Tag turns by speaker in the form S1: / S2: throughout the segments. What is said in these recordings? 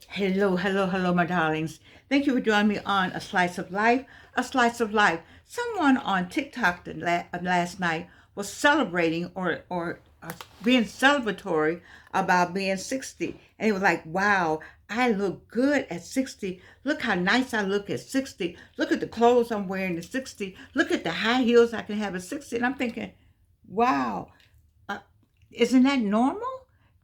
S1: Hello, hello, hello, my darlings. Thank you for joining me on A Slice of Life. A Slice of Life. Someone on TikTok last night was celebrating or being celebratory about being 60. And it was like, wow, I look good at 60. Look how nice I look at 60. Look at the clothes I'm wearing at 60. Look at the high heels I can have at 60. And I'm thinking, wow, uh, isn't that normal?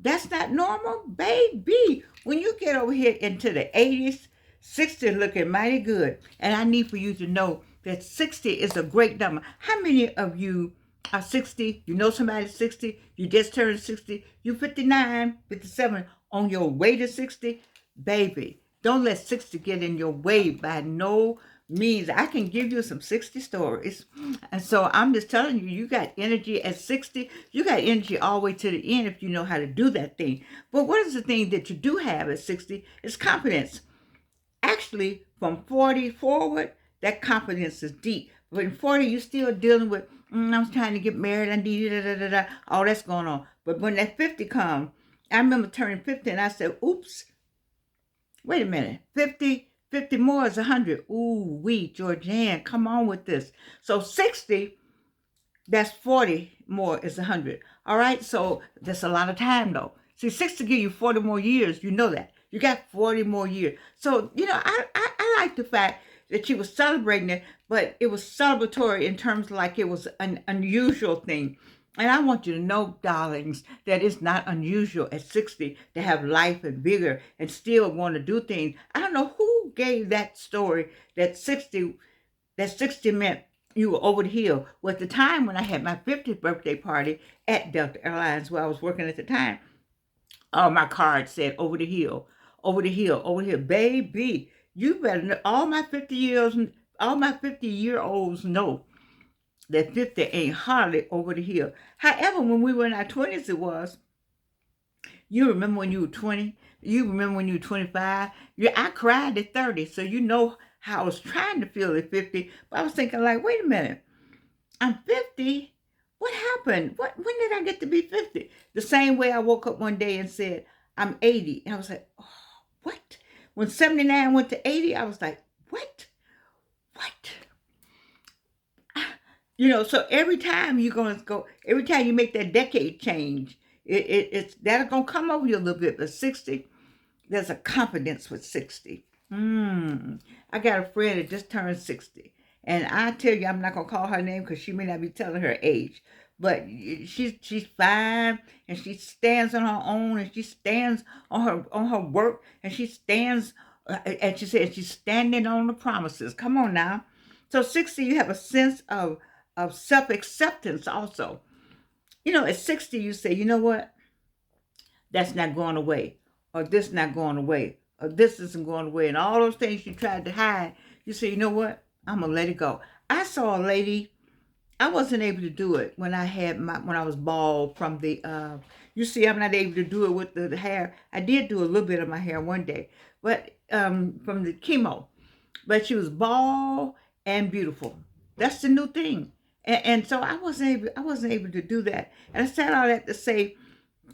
S1: That's not normal, baby. When you get over here into the 80s, 60 looking mighty good. And I need for you to know that 60 is a great number. How many of you are 60? You know somebody's 60? You just turned 60? You 59, 57 on your way to 60? Baby, don't let 60 get in your way by no means. I can give you some 60 stories. And so I'm just telling you, you got energy at 60. You got energy all the way to the end if you know how to do that thing. But what is the thing that you do have at 60? It's confidence. Actually, from 40 forward, that confidence is deep. But in 40, you're still dealing with, I'm trying to get married, I need all that's going on. But when that 50 comes, I remember turning 50 and I said, oops, wait a minute, 50 more is 100. Ooh, Georgianne, come on with this. So 60, that's 40 more is 100. All right, so that's a lot of time though. See, 60 give you 40 more years. You know that. You got 40 more years. So, I like the fact that she was celebrating it, but it was celebratory in terms like it was an unusual thing. And I want you to know, darlings, that it's not unusual at 60 to have life and vigor and still want to do things. I don't know who gave that story that 60 meant you were over the hill. Well, at the time when I had my 50th birthday party at Delta Airlines, where I was working at the time, my card said over the hill, over the hill, over the hill. Baby, you better know, all my 50-year-olds know that 50 ain't hardly over the hill. However, when we were in our 20s, it was. You remember when you were 20? You remember when you were 25? Yeah, I cried at 30, so you know how I was trying to feel at 50. But I was thinking, like, wait a minute, I'm 50. What happened? When did I get to be 50? The same way I woke up one day and said, I'm 80. And I was like, oh, what? When 79 went to 80, I was like, what? What? So every time you make that decade change, it's that's gonna come over you a little bit. But 60, there's a confidence with 60. I got a friend that just turned 60. And I tell you, I'm not gonna call her name because she may not be telling her age. But she's fine and she stands on her own and she stands on her work and she stands and she said she's standing on the promises. Come on now. So 60, you have a sense of self-acceptance also. At 60, you say, you know what? That's not going away, or this not going away, or this isn't going away, and all those things you tried to hide, you say, you know what? I'm gonna let it go. I saw a lady. I wasn't able to do it when I was bald from the. You see, I'm not able to do it with the hair. I did do a little bit of my hair one day, but from the chemo. But she was bald and beautiful. That's the new thing, and so I wasn't able to do that. And I said all that to say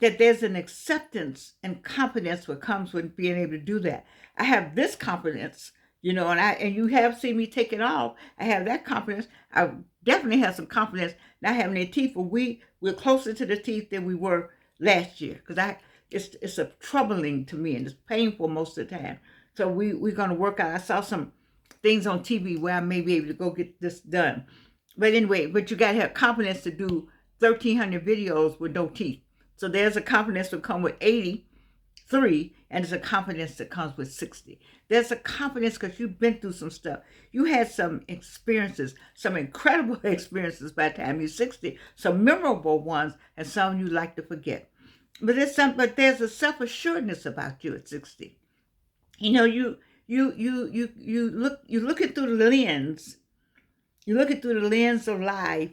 S1: that there's an acceptance and confidence what comes with being able to do that. I have this confidence, and you have seen me take it off. I have that confidence. I definitely have some confidence not having their teeth, but we're closer to the teeth than we were last year because it's a troubling to me and it's painful most of the time. So we're gonna work out. I saw some things on TV where I may be able to go get this done. But anyway, you gotta have confidence to do 1,300 videos with no teeth. So there's a confidence that come with 83, and there's a confidence that comes with 60. There's a confidence because you've been through some stuff. You had some experiences, some incredible experiences by the time you're 60, some memorable ones, and some you like to forget. But there's a self-assuredness about you at 60. You looking through the lens. You're looking through the lens of life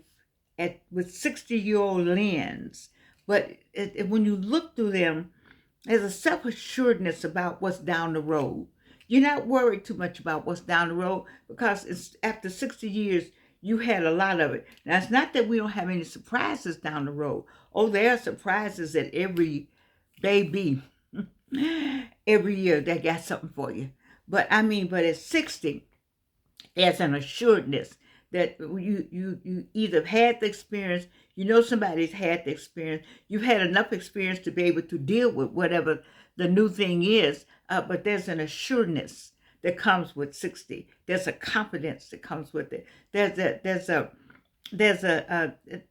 S1: with 60-year-old lens. But when you look through them, there's a self-assuredness about what's down the road. You're not worried too much about what's down the road because it's after 60 years, you had a lot of it. Now, it's not that we don't have any surprises down the road. Oh, there are surprises at every baby. Every year they got something for you. But I mean, but at 60, there's an assuredness that you either had the experience, you know somebody's had the experience, you've had enough experience to be able to deal with whatever the new thing is, but there's an assuredness that comes with 60. There's a confidence that comes with it.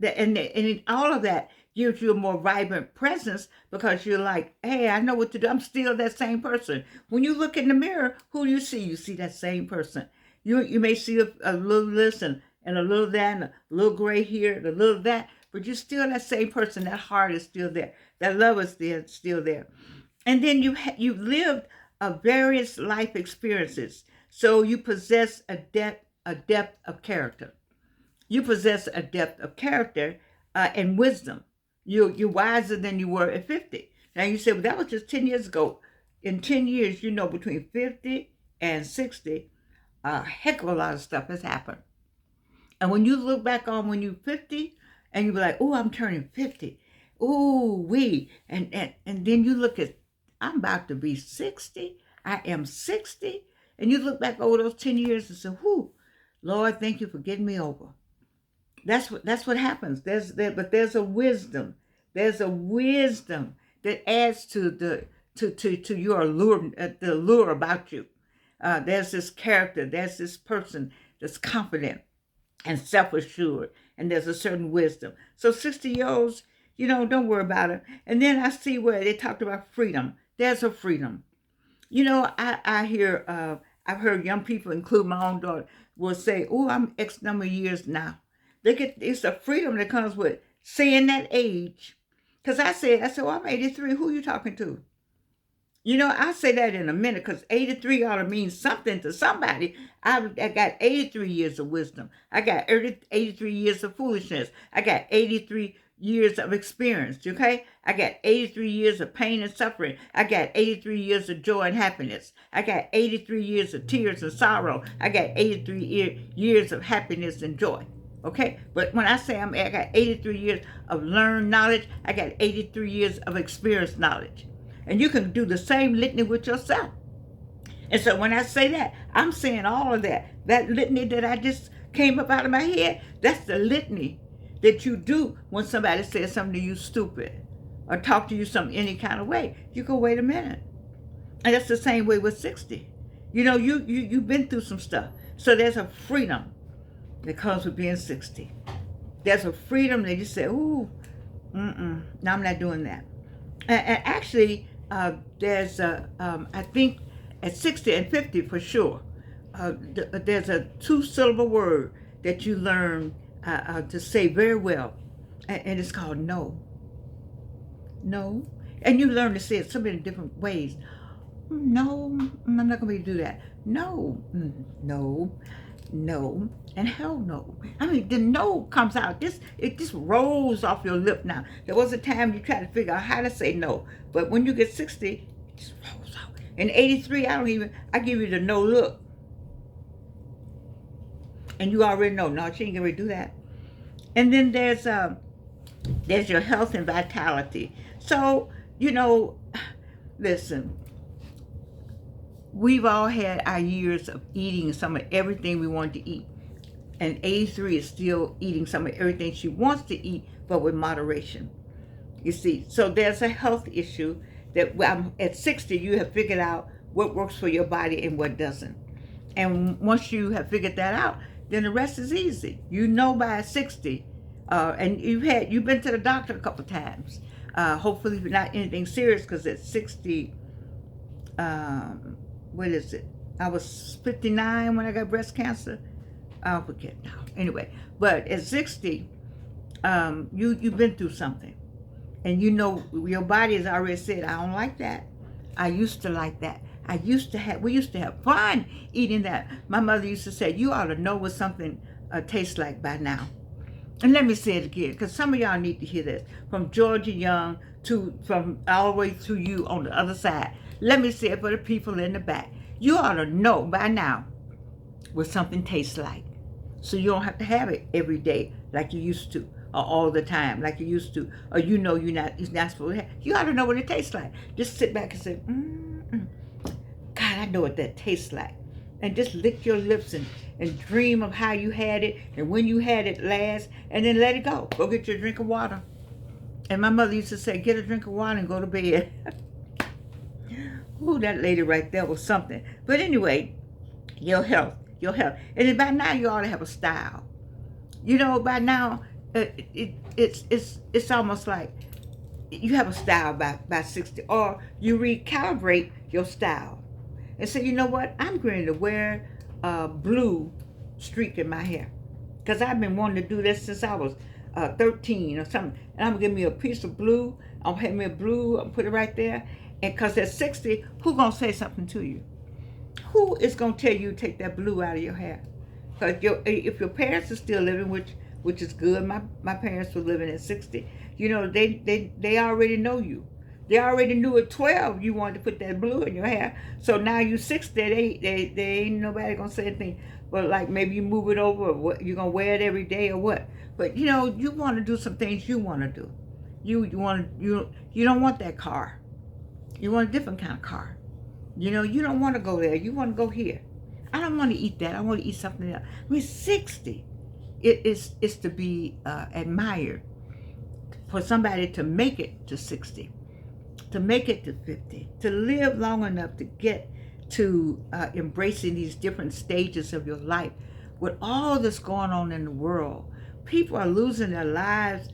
S1: And all of that gives you a more vibrant presence because you're like, hey, I know what to do. I'm still that same person. When you look in the mirror, who do you see? You see that same person. You may see a little this and a little that and a little gray here and a little that, but you're still that same person. That heart is still there. That love is still there. And then you've lived various life experiences, so you possess a depth of character. You possess a depth of character and wisdom. You're wiser than you were at 50. Now you say, well, that was just 10 years ago. In 10 years, between 50 and 60, a heck of a lot of stuff has happened. And when you look back on when you're 50 and you be like, oh, I'm turning 50. Ooh, and then you look at, I'm about to be 60. I am 60. And you look back over those 10 years and say, whoo, Lord, thank you for getting me over. That's what happens. But there's a wisdom. There's a wisdom that adds to your allure, the allure about you. There's this character. There's this person that's confident and self-assured, and there's a certain wisdom. So 60-year-olds, don't worry about it. And then I see where they talked about freedom. There's a freedom. I hear, I've heard young people, include my own daughter, will say, oh, I'm X number of years now. It's a freedom that comes with saying that age. Because I said, well, I'm 83. Who are you talking to? I'll say that in a minute because 83 ought to mean something to somebody. I got 83 years of wisdom. I got 83 years of foolishness. I got 83 years of experience, okay? I got 83 years of pain and suffering. I got 83 years of joy and happiness. I got 83 years of tears and sorrow. I got 83 years of happiness and joy. Okay, but when I say I got 83 years of learned knowledge, I got 83 years of experienced knowledge. And you can do the same litany with yourself. And so when I say that, I'm saying all of that. That litany that I just came up out of my head, that's the litany that you do when somebody says something to you stupid or talk to you any kind of way. You go, wait a minute. And that's the same way with 60. You've been through some stuff. So there's a freedom that comes with being 60. There's a freedom that you say, ooh, no, I'm not doing that. And actually, there's I think at 60 and 50 for sure, there's a 2-syllable word that you learn to say very well, and it's called no. No. And you learn to say it so many different ways. No, I'm not going to do that. No, no. No, and hell no. I mean, the no comes out. It just rolls off your lip now. There was a time you tried to figure out how to say no, but when you get 60, it just rolls out. And 83, I give you the no look. And you already know, no, she ain't gonna do that. And then there's your health and vitality. So, listen, we've all had our years of eating some of everything we wanted to eat. And 83 is still eating some of everything she wants to eat, but with moderation. You see, so there's a health issue that at 60, you have figured out what works for your body and what doesn't. And once you have figured that out, then the rest is easy. By 60, and you've been to the doctor a couple times. Hopefully not anything serious, because at 60, what is it? I was 59 when I got breast cancer. I'll forget now. Anyway, but at 60, you've been through something. And your body has already said, I don't like that. I used to like that. We used to have fun eating that. My mother used to say, you ought to know what something tastes like by now. And let me say it again, because some of y'all need to hear this. From Georgia Young from all the way to you on the other side. Let me say it for the people in the back. You ought to know by now what something tastes like. So you don't have to have it every day like you used to. all the time like you used to, or you know you're not supposed to have. You ought to know what it tastes like. Just sit back and say, God, I know what that tastes like. And just lick your lips and dream of how you had it and when you had it last, and then let it go. Go get your drink of water. And my mother used to say, get a drink of water and go to bed. Ooh, that lady right there was something. But anyway, your health, your health. And then by now you ought to have a style. You know, by now it's almost like you have a style by 60, or you recalibrate your style and say, you know what, I'm going to wear a blue streak in my hair because I've been wanting to do this since I was 13 or something. And I'm gonna give me a piece of blue. I'll have me a blue. I'll put it right there. And because at 60, who gonna say something to you? Who is gonna tell you to take that blue out of your hair? Because if your parents are still living, which is good. My parents were living at 60. You know, they already know you. They already knew at 12 you wanted to put that blue in your hair. So now you 60, they ain't nobody gonna say anything. But like maybe you move it over, or what, you're gonna wear it every day or what. But you know, you want to do some things you want to do. You don't want that car. You want a different kind of car. You know, you don't want to go there. You want to go here. I don't want to eat that. I want to eat something else. I mean, 60 is to be admired for somebody to make it to 60, to make it to 50, to live long enough to get to embracing these different stages of your life. With all that's going on in the world, people are losing their lives,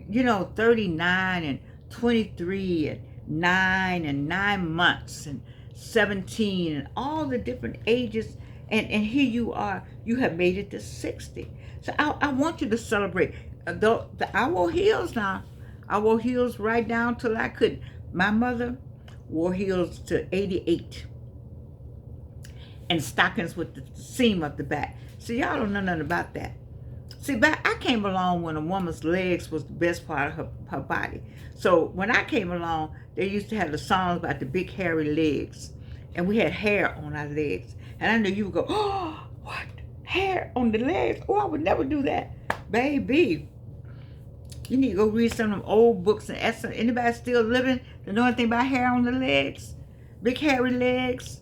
S1: you know, 39 and 23 and 9 and 9 months and 17 and all the different ages. And here you are, you have made it to 60. So I want you to celebrate. I wore heels now. I wore heels right down till I couldn't. My mother wore heels to 88 and stockings with the seam up the back. So y'all don't know nothing about that. See, I came along when a woman's legs was the best part of her body. So when I came along, they used to have the songs about the big hairy legs. And we had hair on our legs. And I knew you would go, oh, what? Hair on the legs? Oh, I would never do that. Baby, you need to go read some of them old books and ask anybody still living to know anything about hair on the legs. Big hairy legs,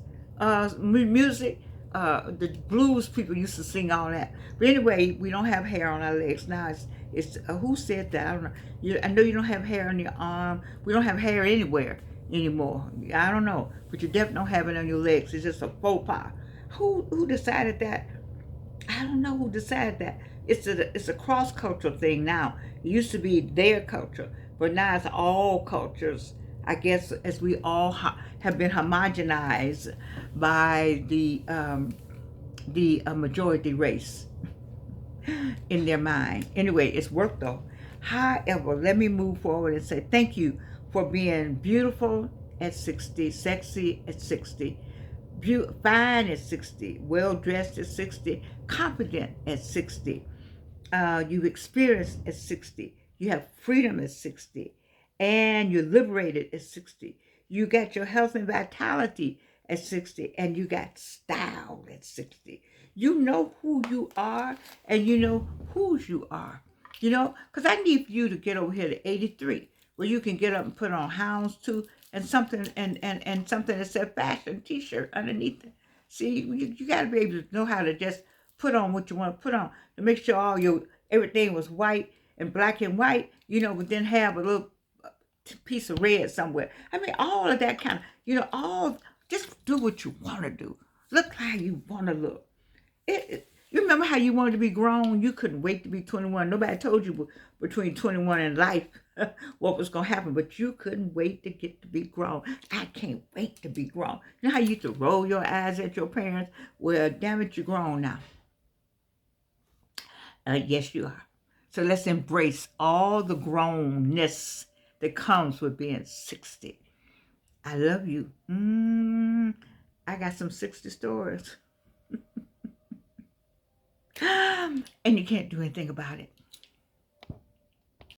S1: music. The blues people used to sing all that. But anyway, we don't have hair on our legs now. It's who said that? I don't know. I know you don't have hair on your arm. We don't have hair anywhere anymore. I don't know, but you definitely don't have it on your legs. It's just a faux pas. Who decided that? I don't know who decided that. It's a cross cultural thing now. It used to be their culture, but now it's all cultures. I guess as we all have been homogenized by the majority race in their mind. Anyway, it's worked though. However, let me move forward and say thank you for being beautiful at 60, sexy at 60, fine at 60, well dressed at 60, confident at 60. You've experienced at 60. You have freedom at 60. And you're liberated at 60. You got your health and vitality at 60. And you got style at 60. You know who you are and you know whose you are. You know, because I need you to get over here to 83, where you can get up and put on houndstooth and something and something that says fashion t-shirt underneath it. See, you got to be able to know how to just put on what you want to put on to make sure everything was white and black and white, you know, but then have a little piece of red somewhere. I mean, all of that kind of, you know, just do what you want to do. Look how you want to look. You remember how you wanted to be grown? You couldn't wait to be 21. Nobody told you between 21 and life what was going to happen, but you couldn't wait to get to be grown. I can't wait to be grown. You know how you used to roll your eyes at your parents? Well, damn it, you're grown now. Yes, you are. So let's embrace all the grownness that comes with being 60. I love you. I got some 60 stories. And you can't do anything about it.